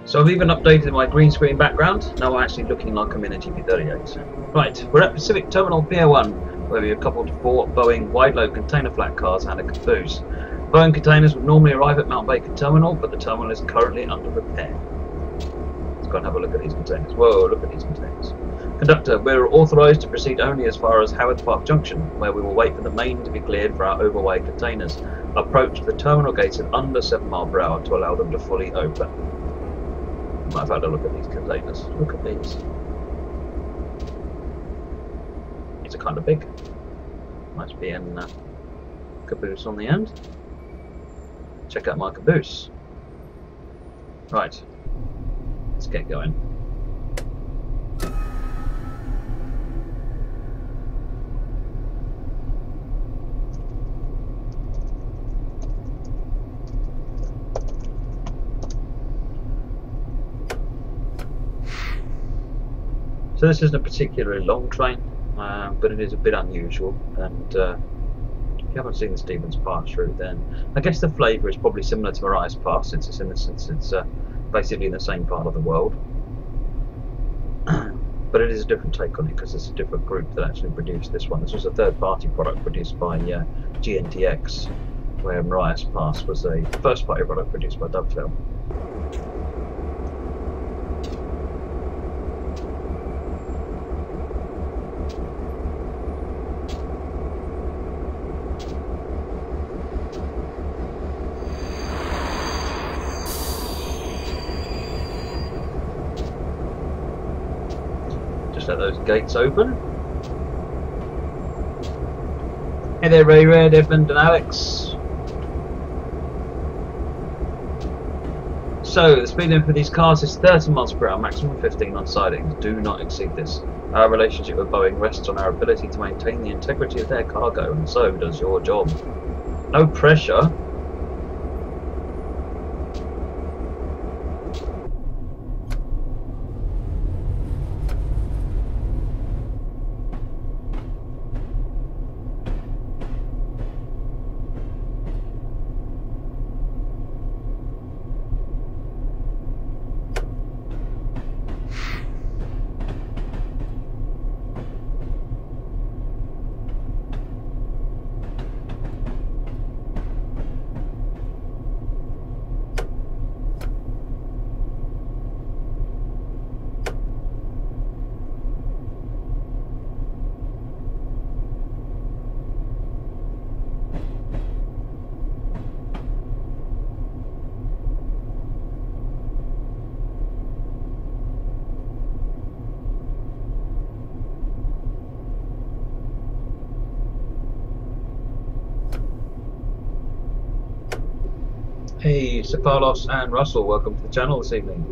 So I've even updated my green screen background. Now I'm actually looking like I'm in a GP38. Right, we're at Pacific Terminal Pier 1, where we are coupled to 4 Boeing wide-load container flat cars and a caboose. Boeing containers would normally arrive at Mount Baker Terminal, but the terminal is currently under repair. Let's go and have a look at these containers. Whoa, look at these containers. Conductor, we're authorised to proceed only as far as Howard Park Junction, where we will wait for the main to be cleared for our overweight containers. Approach the terminal gates at under 7 miles per hour to allow them to fully open. I've had a look at these containers. Look at these. These are kind of big. Might be in caboose on the end. Check out my caboose. Right. Let's get going. So this isn't a particularly long train, but it is a bit unusual, and if you haven't seen the Stevens Pass route, then I guess the flavour is probably similar to Marias Pass, since it's basically in the same part of the world. But it is a different take on it, because it's a different group that actually produced this one. This was a third-party product produced by GNTX, where Marias Pass was a first-party product produced by Dovetail. Let those gates open. Hey there, Ray Red, Edmund and Alex. So the speed limit for these cars is 30 miles per hour, maximum 15 on sidings. Do not exceed this. Our relationship with Boeing rests on our ability to maintain the integrity of their cargo, and so does your job. No pressure. Hey, Sir Carlos and Russell, welcome to the channel this evening.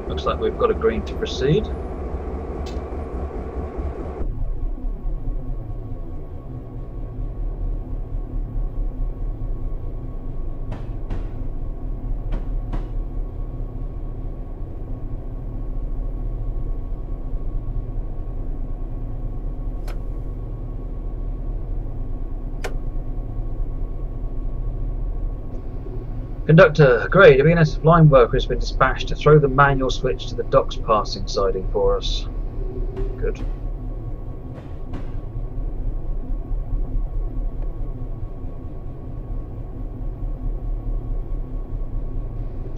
Looks like we've got a green to proceed. Conductor, great, a BNS line worker has been dispatched to throw the manual switch to the docks passing siding for us. Good.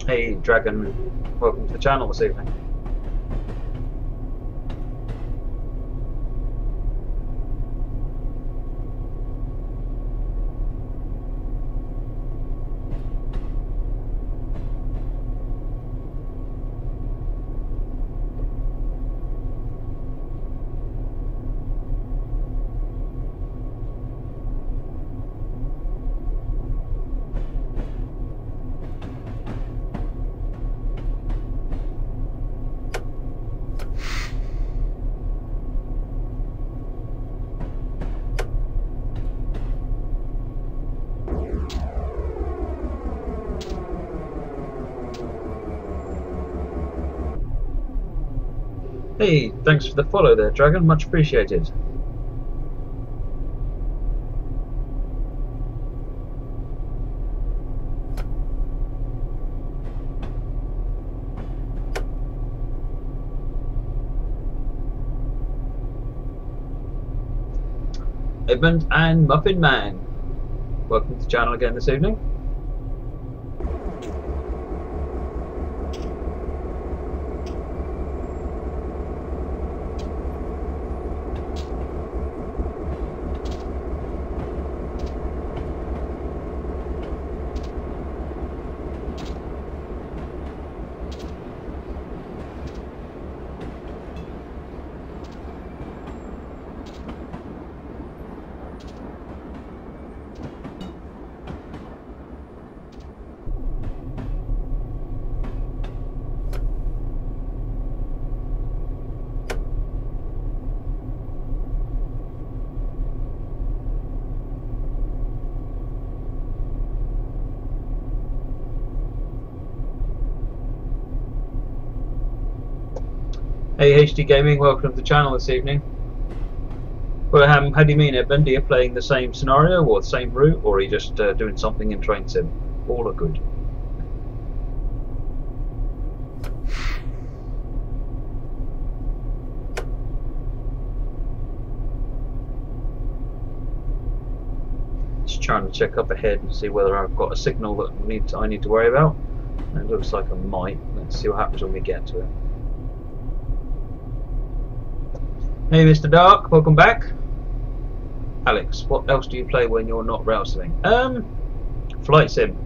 Hey Dragon, welcome to the channel this evening. Hey, thanks for the follow there, Dragon. Much appreciated. Edmund and Muffin Man, welcome to the channel again this evening. Hey HD Gaming, welcome to the channel this evening. Well, how do you mean, Edmund? Are you playing the same scenario or the same route, or are you just doing something in Train Sim? All are good. Just trying to check up ahead and see whether I've got a signal that I need to worry about. And it looks like I might. Let's see what happens when we get to it. Hey Mr. Dark, welcome back. Alex, what else do you play when you're not rail simming? Flight sim.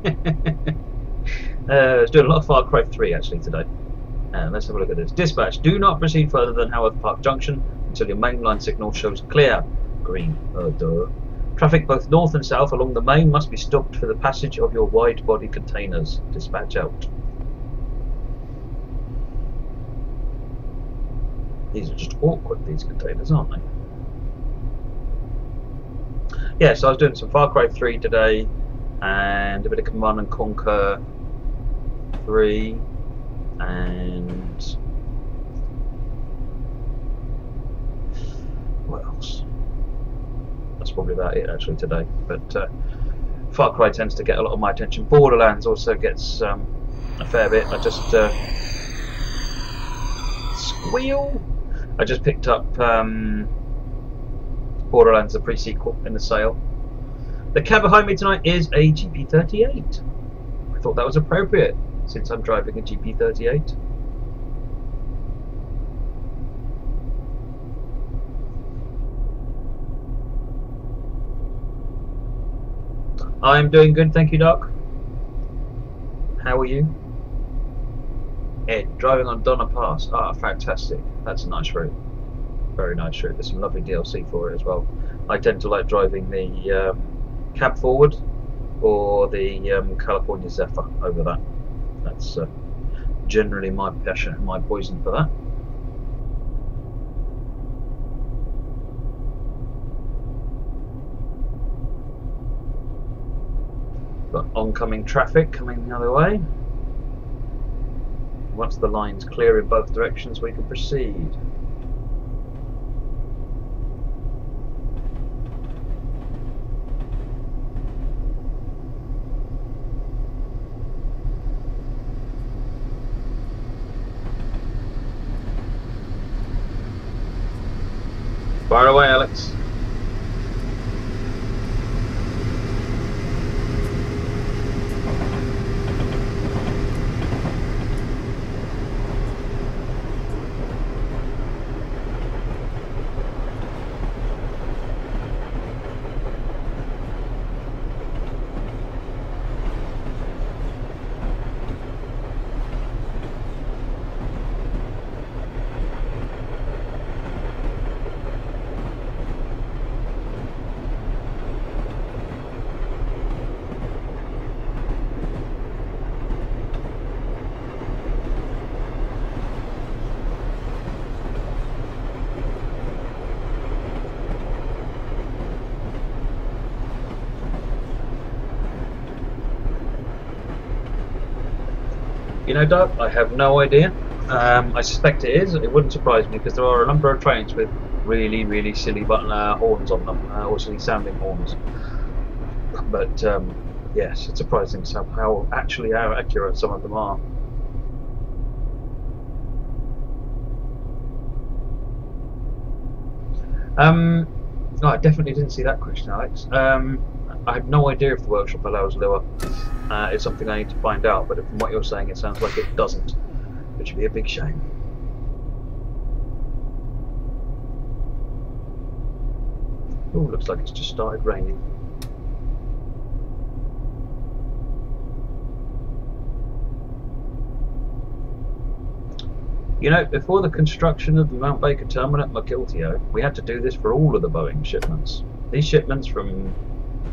I was doing a lot of Far Cry 3 actually today. Let's have a look at this. Dispatch, do not proceed further than Haworth Park Junction until your mainline signal shows clear. Green. Oh, duh. Traffic both north and south along the main must be stopped for the passage of your wide body containers. Dispatch out. These are just awkward, these containers, aren't they? Yeah, so I was doing some Far Cry 3 today and a bit of Command and Conquer 3 and what else? That's probably about it actually today. But Far Cry tends to get a lot of my attention. Borderlands also gets a fair bit. I just squeal. I just picked up Borderlands, the pre-sequel, in the sale. The cab behind me tonight is a GP38. I thought that was appropriate since I'm driving a GP38. I'm doing good, thank you, Doc. How are you? Ed, driving on Donna Pass. Ah, fantastic. That's a nice route. Very nice route. There's some lovely DLC for it as well. I tend to like driving the cab forward or the California Zephyr over that. That's generally my passion and my poison for that. Got oncoming traffic coming the other way. Once the line's clear in both directions, we can proceed. Fire away, Alex. You know, Doug, I have no idea. I suspect it is. It wouldn't surprise me because there are a number of trains with really, really silly horns on them, or silly sounding horns. But yes, it's surprising how accurate some of them are. No, I definitely didn't see that question, Alex. I have no idea if the workshop allows lure. It's something I need to find out, but from what you're saying, it sounds like it doesn't, which would be a big shame. Oh, looks like it's just started raining. You know, before the construction of the Mount Baker terminal at Mukilteo, we had to do this for all of the Boeing shipments. These shipments from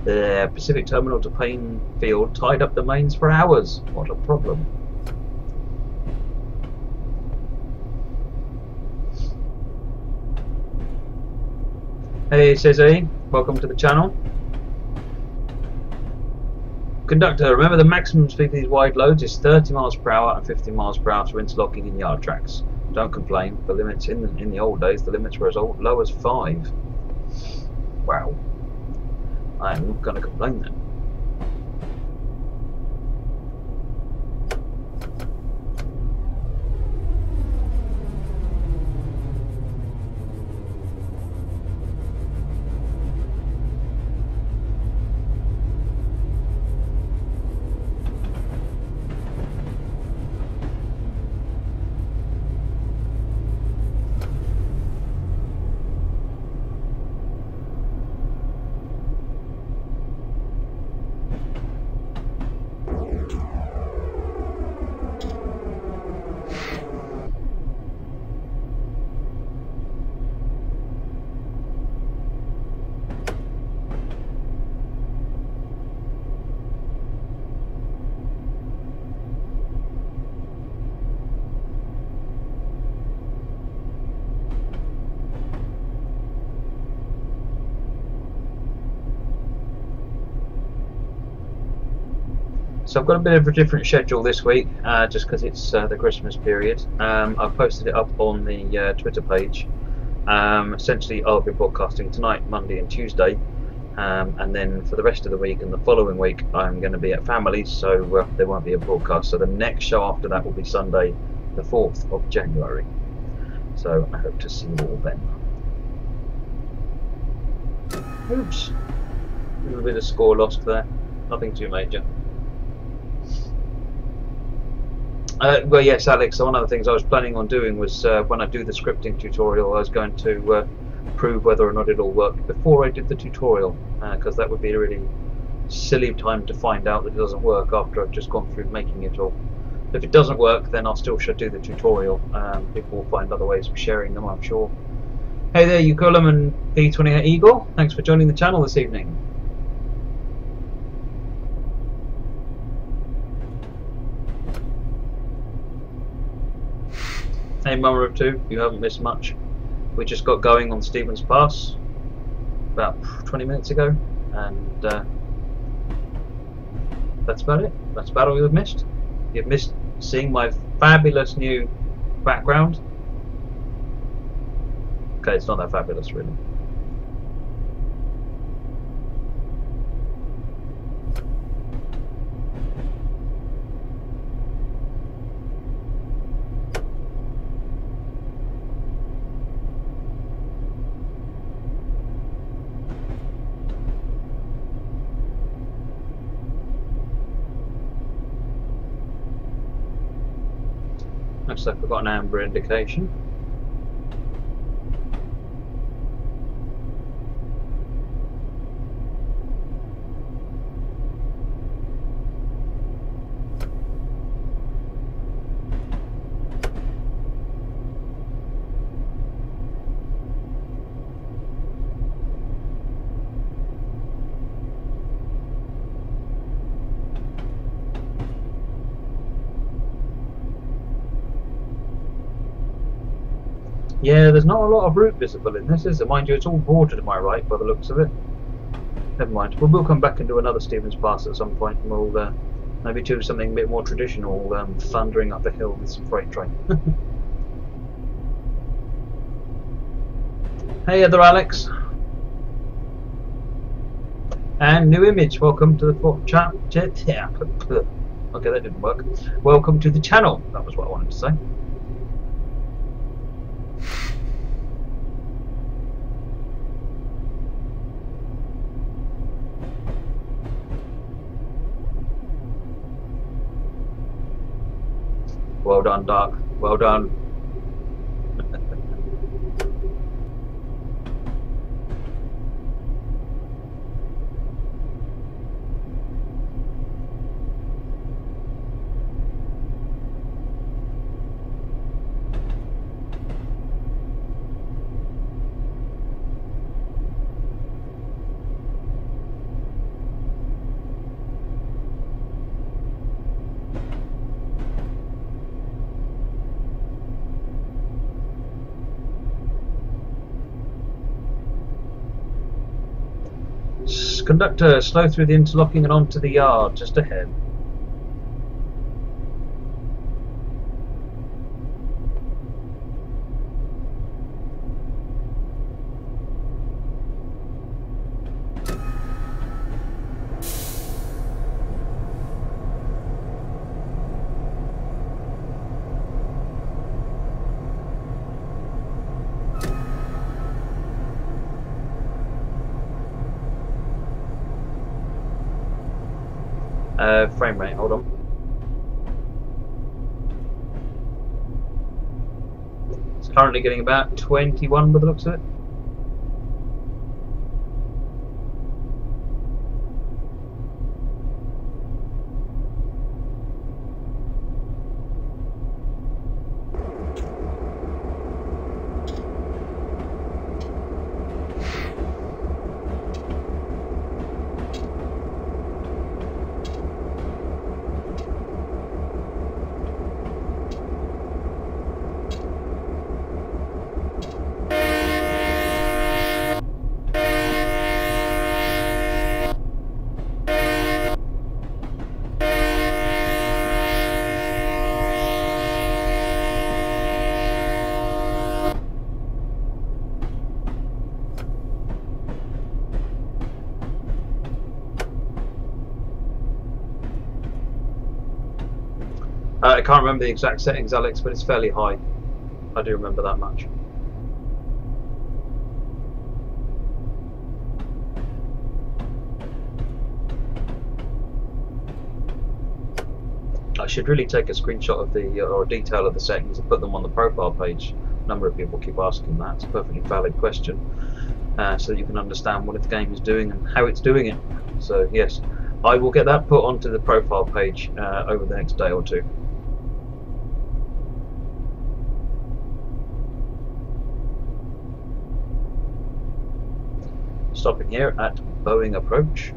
the Pacific terminal to Payne Field tied up the mains for hours. What a problem. Hey, says E. Welcome to the channel. Conductor, remember the maximum speed of these wide loads is 30 miles per hour and 50 miles per hour for interlocking in yard tracks. Don't complain, the limits in the old days, the limits were as low as 5. Wow. I'm not going to complain then. So I've got a bit of a different schedule this week, just because it's the Christmas period. I've posted it up on the Twitter page. Essentially, I'll be broadcasting tonight, Monday and Tuesday, and then for the rest of the week and the following week, I'm going to be at family, so there won't be a broadcast. So the next show after that will be Sunday, the 4th of January. So I hope to see you all then. Oops, a little bit of score lost there. Nothing too major. Well, yes, Alex, one of the things I was planning on doing was when I do the scripting tutorial, I was going to prove whether or not it'll work before I did the tutorial, because that would be a really silly time to find out that it doesn't work after I've just gone through making it all. If it doesn't work, then I'll still should do the tutorial. People will find other ways of sharing them, I'm sure. Hey there, Ucolum and P28 Eagle. Thanks for joining the channel this evening. Hey Mummer of Two, you haven't missed much. We just got going on Stevens Pass about 20 minutes ago, and that's about it. That's about all you've missed. You've missed seeing my fabulous new background. Okay, it's not that fabulous really. Looks like we've got an amber indication. Yeah, there's not a lot of route visible in this, is there? Mind you, it's all bordered to my right by the looks of it. Never mind. We'll come back and do another Stevens Pass at some point, and we'll Maybe to something a bit more traditional, thundering up a hill with some freight train. Hey, other Alex. And new image. Welcome to the chat. Okay, that didn't work. Welcome to the channel. That was what I wanted to say. Well done, Dark. Well done. Conductor, slow through the interlocking and onto the yard, just ahead. Frame rate, hold on. It's currently getting about 21 by the looks of it. I can't remember the exact settings, Alex, but it's fairly high. I do remember that much. I should really take a screenshot of the or a detail of the settings and put them on the profile page. A number of people keep asking that. It's a perfectly valid question, so that you can understand what the game is doing and how it's doing it. So yes, I will get that put onto the profile page over the next day or two. Stopping here at Boeing approach.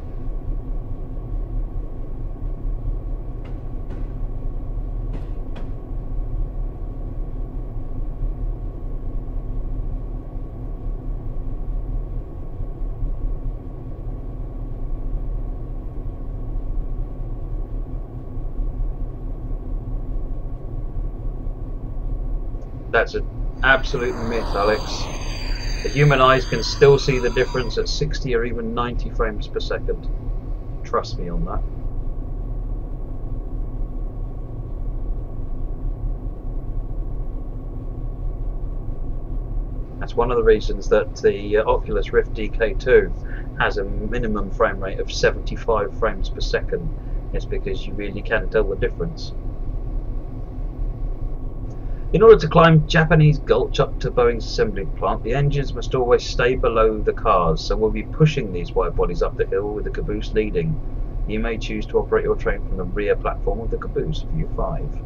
That's an absolute myth, Alex. The human eyes can still see the difference at 60 or even 90 frames per second. Trust me on that. That's one of the reasons that the Oculus Rift DK2 has a minimum frame rate of 75 frames per second. It's because you really can tell the difference. In order to climb Japanese Gulch up to Boeing's assembly plant, the engines must always stay below the cars, so we'll be pushing these wide bodies up the hill with the caboose leading. You may choose to operate your train from the rear platform of the caboose, view 5.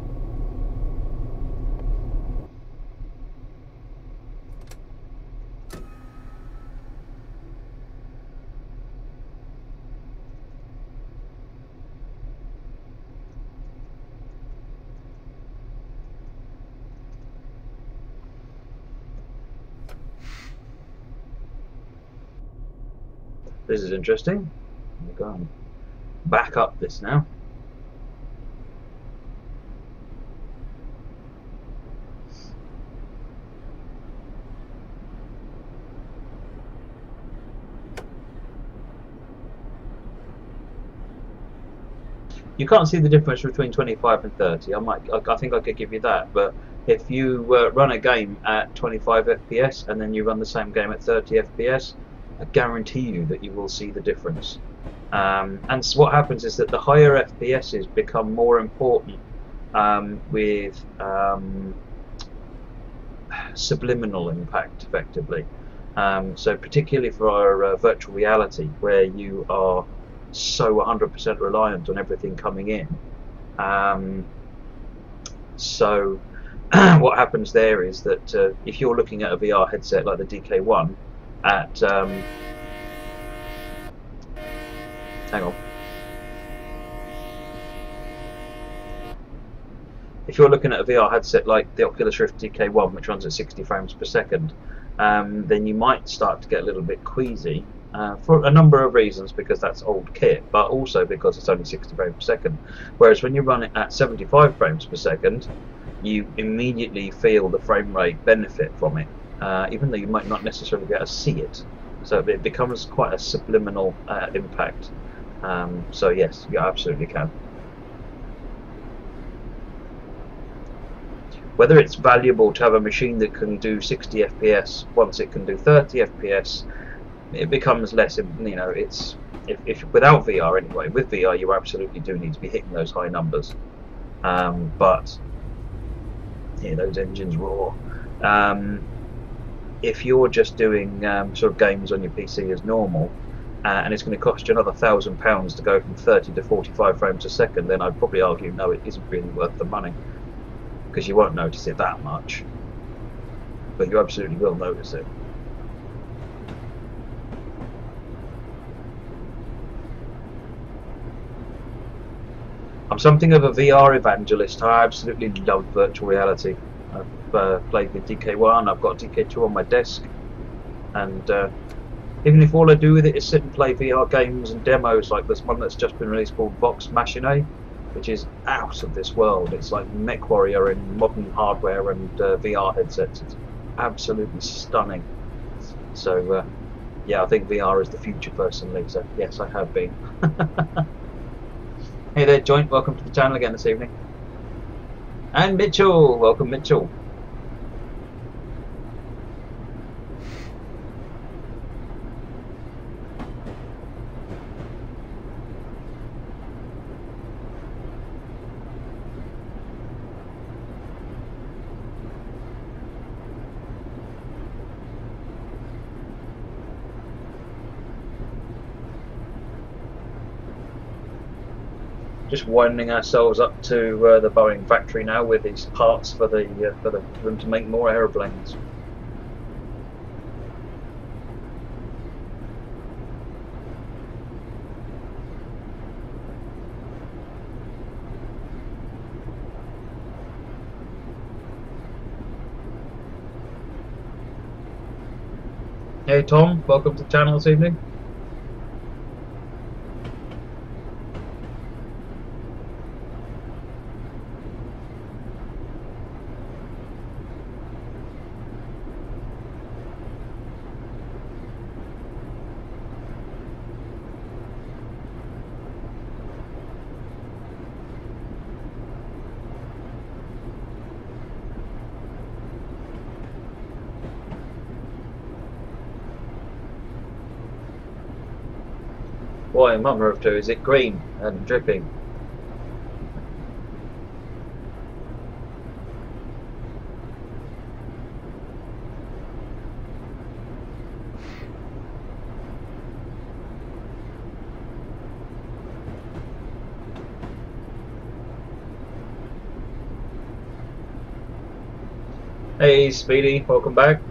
This is interesting. We're going back up this now. You can't see the difference between 25 and 30. I think I could give you that, but if you run a game at 25 FPS and then you run the same game at 30 FPS, I guarantee you that you will see the difference. And so what happens is that the higher FPSs become more important with subliminal impact, effectively. So particularly for our virtual reality, where you are so 100% reliant on everything coming in. So what happens there is that if you're looking at a VR headset like the DK1 at hang on. If you're looking at a VR headset like the Oculus Rift DK1, which runs at 60 frames per second, then you might start to get a little bit queasy for a number of reasons, because that's old kit, but also because it's only 60 frames per second. Whereas when you run it at 75 frames per second, you immediately feel the frame rate benefit from it, even though you might not necessarily be able to see it. So it becomes quite a subliminal impact. So yes, you absolutely can. Whether it's valuable to have a machine that can do 60 FPS once it can do 30 FPS, it becomes less, you know, it's if without VR anyway. With VR you absolutely do need to be hitting those high numbers, but yeah, those engines roar. If you're just doing sort of games on your PC as normal, and it's going to cost you another £1,000 to go from 30 to 45 frames a second, then I'd probably argue no, it isn't really worth the money, because you won't notice it that much, but you absolutely will notice it. I'm something of a VR evangelist. I absolutely love virtual reality. I've played with DK1, I've got DK2 on my desk, and even if all I do with it is sit and play VR games and demos like this one that's just been released called Vox Machinae, which is out of this world. It's like MechWarrior in modern hardware and VR headsets. It's absolutely stunning. So yeah, I think VR is the future personally, so yes, I have been. Hey there, Joint, welcome to the channel again this evening. And Mitchell, welcome Mitchell. Just winding ourselves up to the Boeing factory now with these parts for them to make more aeroplanes. Hey Tom, welcome to the channel this evening. Why, mummer of two, is it green and dripping? Hey Speedy, welcome back.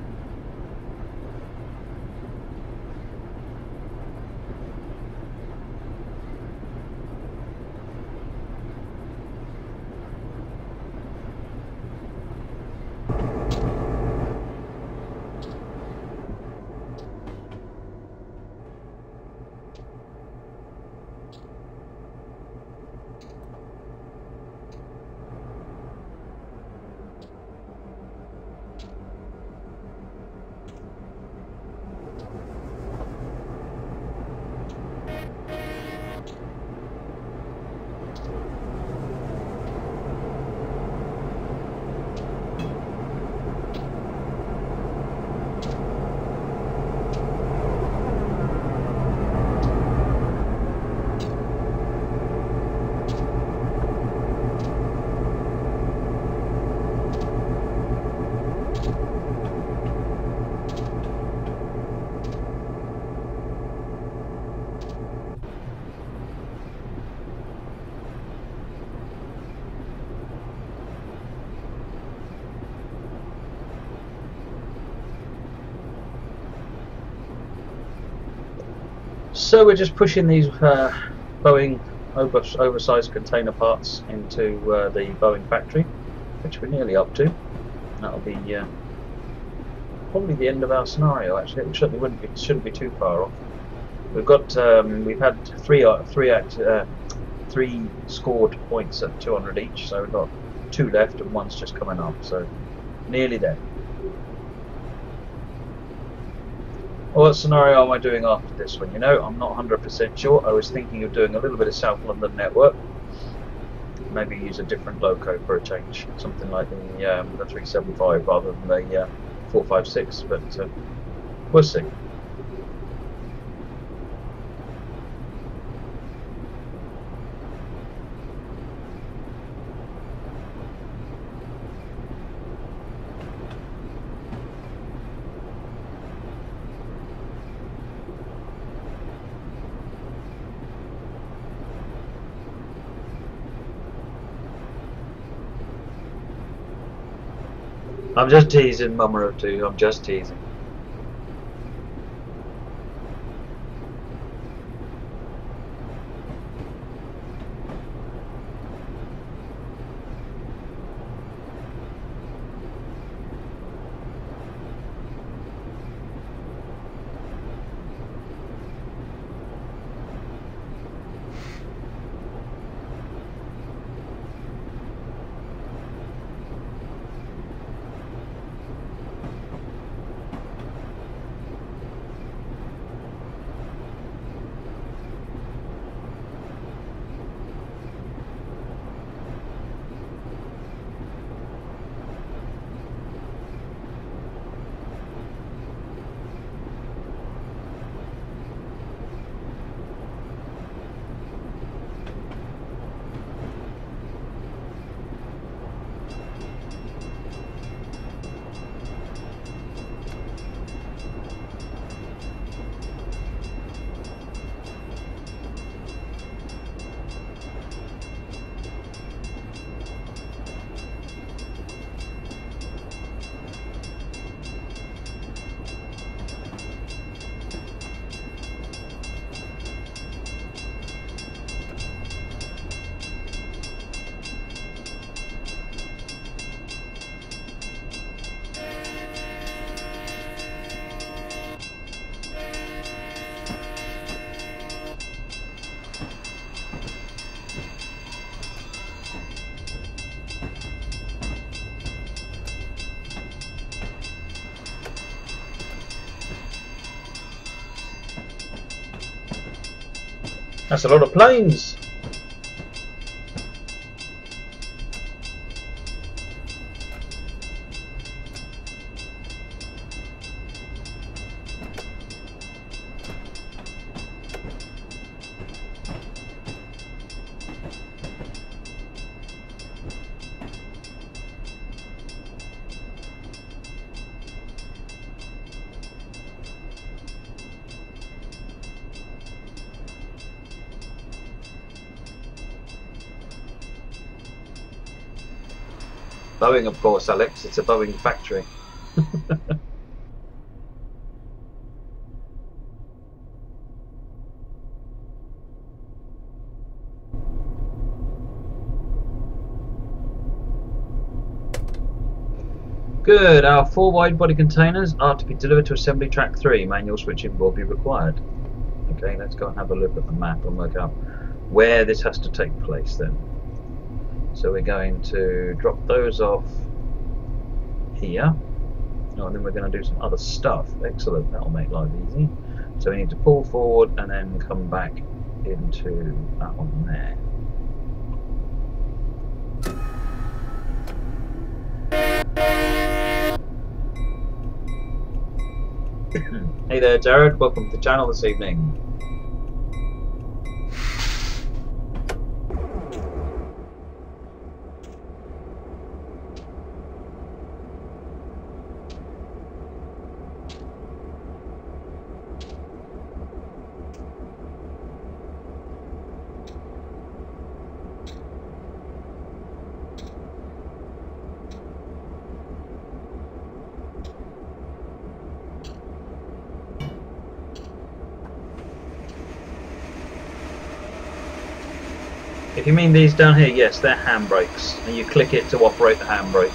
So we're just pushing these Boeing oversized container parts into the Boeing factory, which we're nearly up to. That'll be probably the end of our scenario. Actually, it shouldn't be too far off. We've got we've had three scored points at 200 each, so we've got 2 left and 1's just coming up. So nearly there. What scenario am I doing after this one? You know, I'm not 100% sure. I was thinking of doing a little bit of South London network. Maybe use a different loco for a change, something like the 375 rather than the 456. But we'll see. I'm just teasing, Mama or two. I'm just teasing. That's a lot of planes. Boeing, of course, Alex. It's a Boeing factory. Good. Our 4 wide-body containers are to be delivered to assembly track 3. Manual switching will be required. Okay, let's go and have a look at the map and work out where this has to take place then. So we're going to drop those off here. Oh, and then we're going to do some other stuff. Excellent, that'll make life easy. So we need to pull forward and then come back into that one there. Hey there, Jared. Welcome to the channel this evening. If you mean these down here, yes, they're handbrakes, and you click it to operate the handbrake.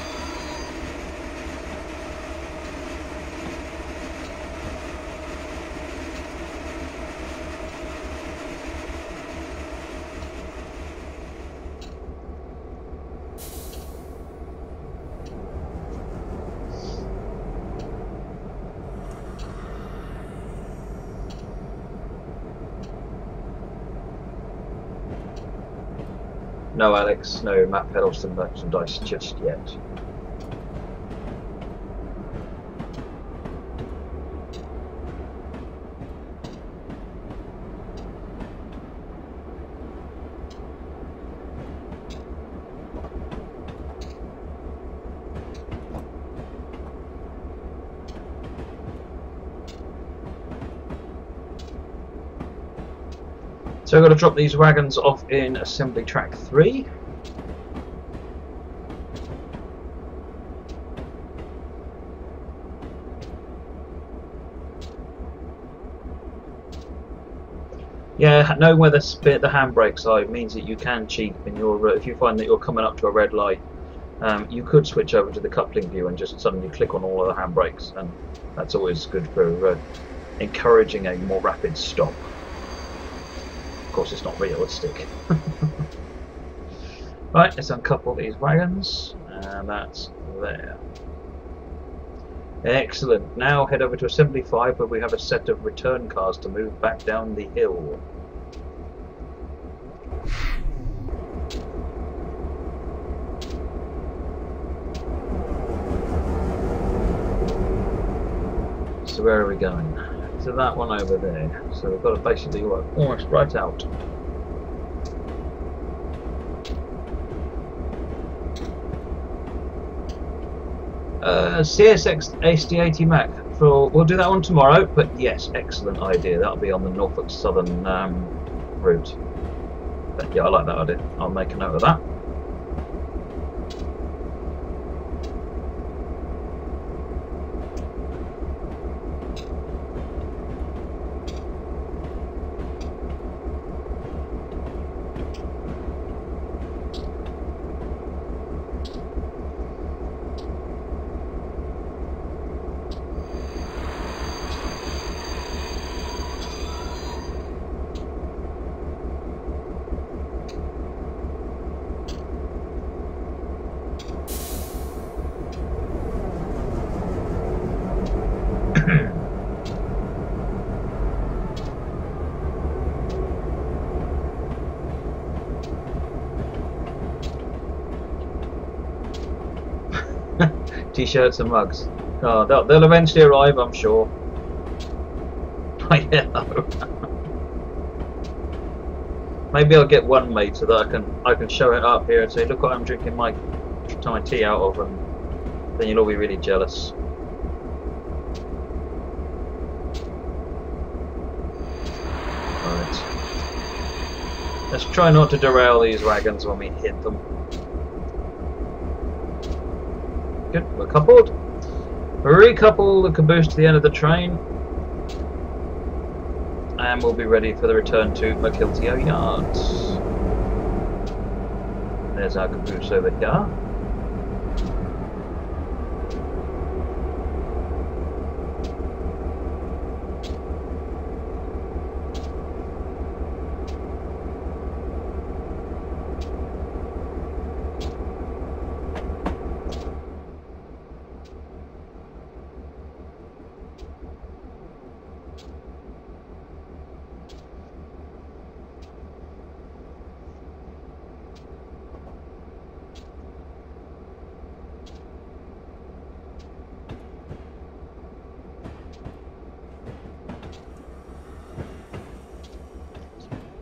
No, Alex, no map pedals to merchandise just yet. So I've got to drop these wagons off in assembly track 3. Yeah, knowing where the handbrakes are means that you can cheat in your. If you find that you're coming up to a red light, you could switch over to the coupling view and just suddenly click on all of the handbrakes, and that's always good for encouraging a more rapid stop. Of course, it's not realistic. Right, let's uncouple these wagons, and that's there. Excellent. Now head over to Assembly 5, where we have a set of return cars to move back down the hill. So where are we going? To that one over there. So we've got to basically work almost right out. CSX HD80 Mac. We'll do that one tomorrow, but yes, excellent idea. That'll be on the Norfolk Southern route. But yeah, I like that idea. I'll make a note of that. T-shirts and mugs. Oh, they'll eventually arrive, I'm sure. Yeah. Maybe I'll get one made so that I can show it up here and say, look what I'm drinking my tea out of, and then you'll all be really jealous. Right. Let's try not to derail these wagons when we hit them. Good, we're coupled. Recouple the caboose to the end of the train, and we'll be ready for the return to Makilteo Yards. There's our caboose over here.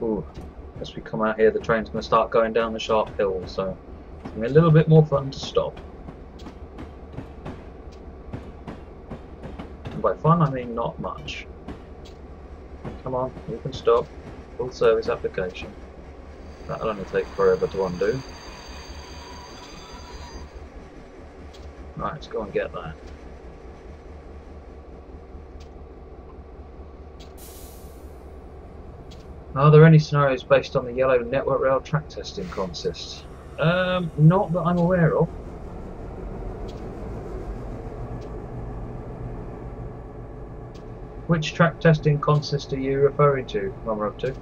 Ooh, as we come out here, the train's going to start going down the sharp hill, so it's going to be a little bit more fun to stop. And by fun, I mean not much. Come on, you can stop. Full service application. That'll only take forever to undo. Right, let's go and get that. Are there any scenarios based on the yellow network rail track testing consist? Not that I'm aware of. Which track testing consist are you referring to, Mum up to?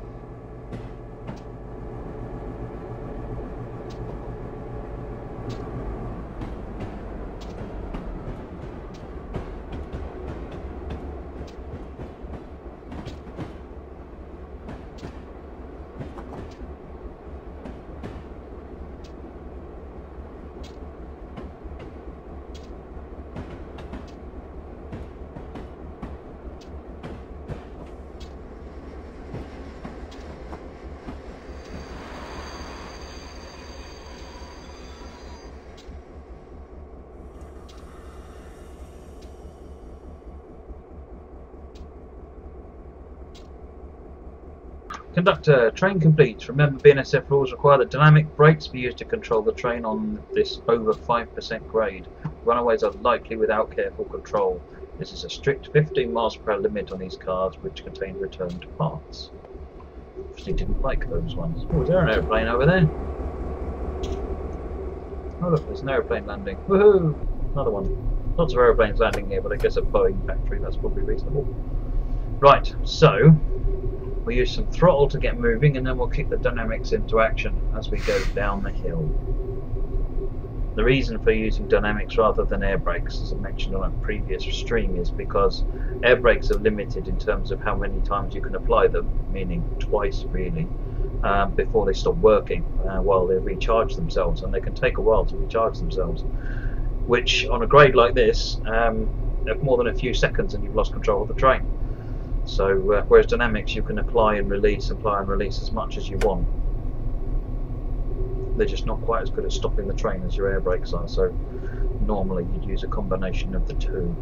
Conductor, train complete. Remember, BNSF rules require that dynamic brakes be used to control the train on this over 5% grade. Runaways are likely without careful control. This is a strict 15 miles per hour limit on these cars, which contain returned parts. Obviously didn't like those ones. Oh, is there an aeroplane over there? Oh look, there's an aeroplane landing. Woohoo! Another one. Lots of aeroplanes landing here, but I guess a Boeing factory, that's probably reasonable. Right, so we'll use some throttle to get moving, and then we'll kick the dynamics into action as we go down the hill. The reason for using dynamics rather than air brakes, as I mentioned on a previous stream, is because air brakes are limited in terms of how many times you can apply them, meaning twice really, before they stop working while they recharge themselves, and they can take a while to recharge themselves, which on a grade like this, more than a few seconds and you've lost control of the train. So whereas dynamics you can apply and release as much as you want. They're just not quite as good at stopping the train as your air brakes are, so normally you'd use a combination of the two.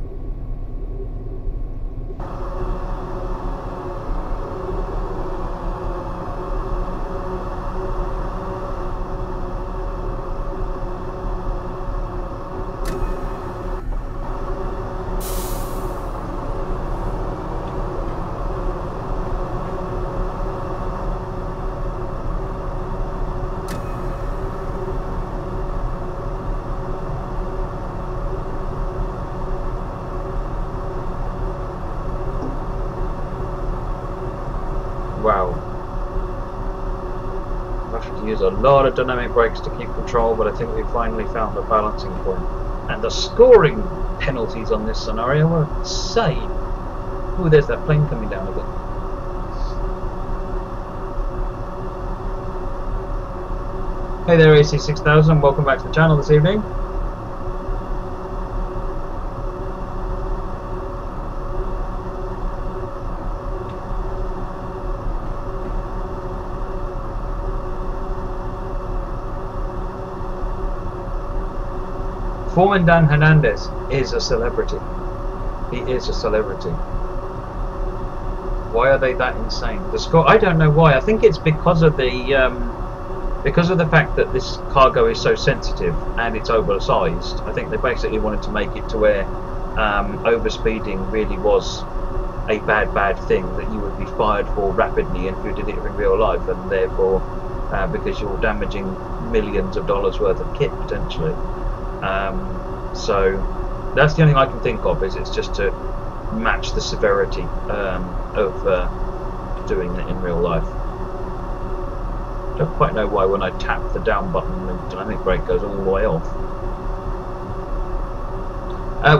Wow. I've had to use a lot of dynamic brakes to keep control, but I think we finally found the balancing point. And the scoring penalties on this scenario were insane. Oh, there's that plane coming down again. Hey there, AC6000, welcome back to the channel this evening. Foreman Dan Hernandez is a celebrity. He is a celebrity. Why are they that insane? The score, I don't know why. I think it's because of the fact that this cargo is so sensitive and it's oversized. I think they basically wanted to make it to where overspeeding really was a bad thing that you would be fired for rapidly if you did it in real life, and therefore because you're damaging millions of dollars worth of kit potentially. So that's the only thing I can think of, is it's just to match the severity of doing it in real life. Don't quite know why when I tap the down button the dynamic brake goes all the way off.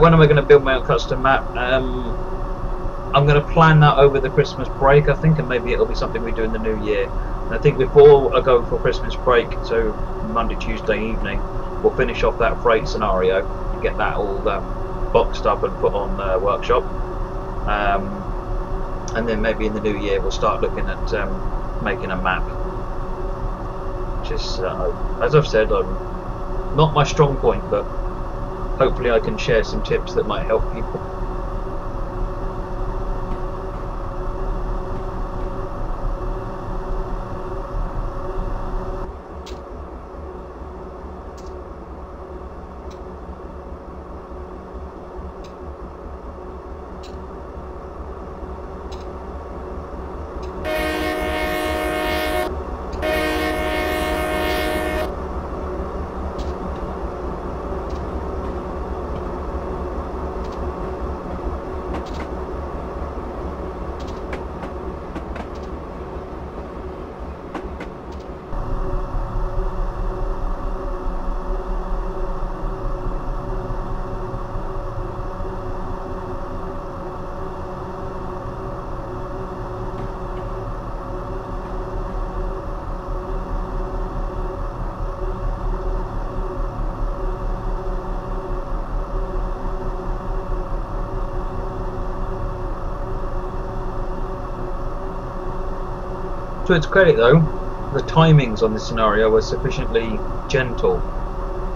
When am I going to build my own custom map? I'm going to plan that over the Christmas break, I think, and maybe it'll be something we do in the new year. And I think before I go for Christmas break, so Monday, Tuesday evening, we'll finish off that freight scenario and get that all boxed up and put on workshop, and then maybe in the new year we'll start looking at making a map, which is, as I've said, not my strong point, but hopefully I can share some tips that might help people. To its credit though, the timings on this scenario were sufficiently gentle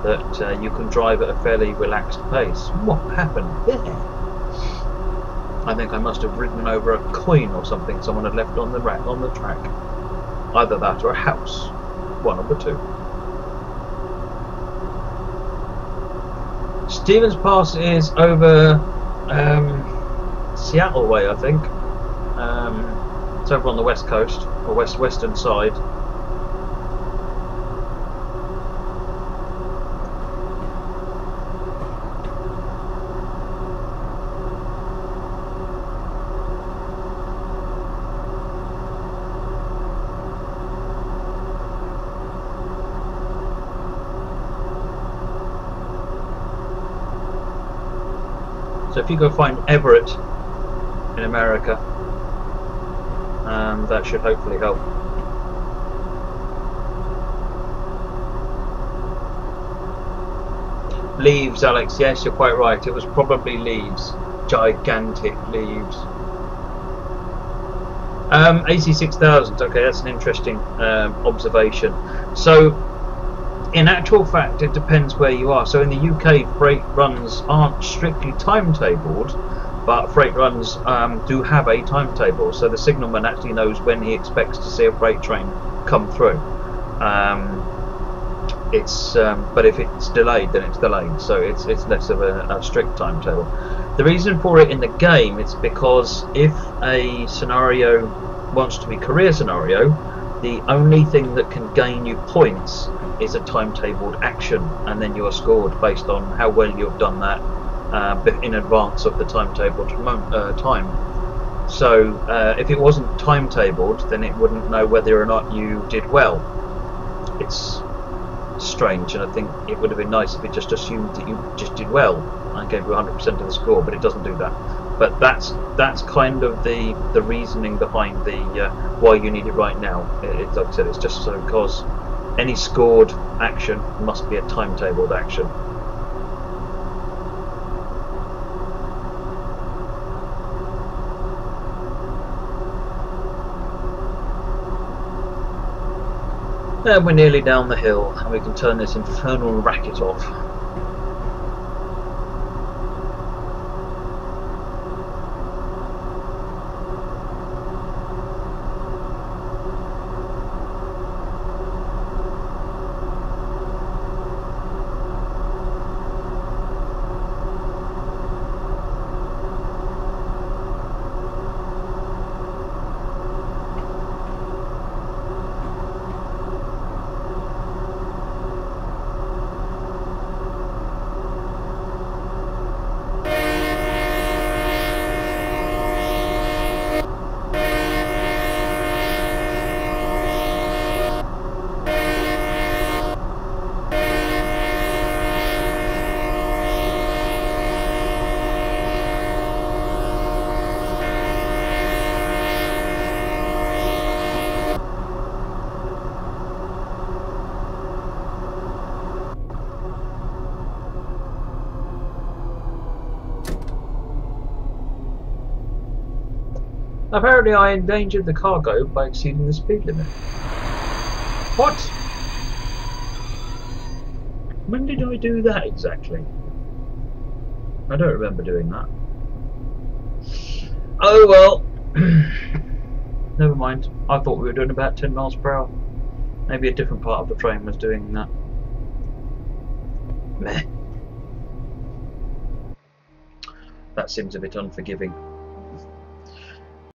that you can drive at a fairly relaxed pace. What happened there? I think I must have ridden over a coin or something someone had left on the track. Either that or a house. One of the two. Stevens Pass is over Seattle way, I think. It's over on the west coast, or western side. So if you go find Everett in America, that should hopefully help. Leaves, Alex, yes, you're quite right. It was probably leaves. Gigantic leaves. AC6000, okay, that's an interesting observation. So, in actual fact, it depends where you are. So in the UK, freight runs aren't strictly timetabled, but freight runs do have a timetable. So the signalman actually knows when he expects to see a freight train come through. But if it's delayed, then it's delayed. So it's less of a strict timetable. The reason for it in the game is because if a scenario wants to be career scenario, the only thing that can gain you points is a timetabled action, and then you are scored based on how well you've done that in advance of the timetabled time. So if it wasn't timetabled, then it wouldn't know whether or not you did well. It's strange, and I think it would have been nice if it just assumed that you just did well and gave you 100% of the score, but it doesn't do that. But that's kind of the reasoning behind the why you need it right now. Like I said, it's just so because any scored action must be a timetabled action. And we're nearly down the hill, and we can turn this infernal racket off. Apparently I endangered the cargo by exceeding the speed limit. What? When did I do that exactly? I don't remember doing that. Oh well. Never mind. I thought we were doing about 10 miles per hour. Maybe a different part of the train was doing that. Meh. That seems a bit unforgiving.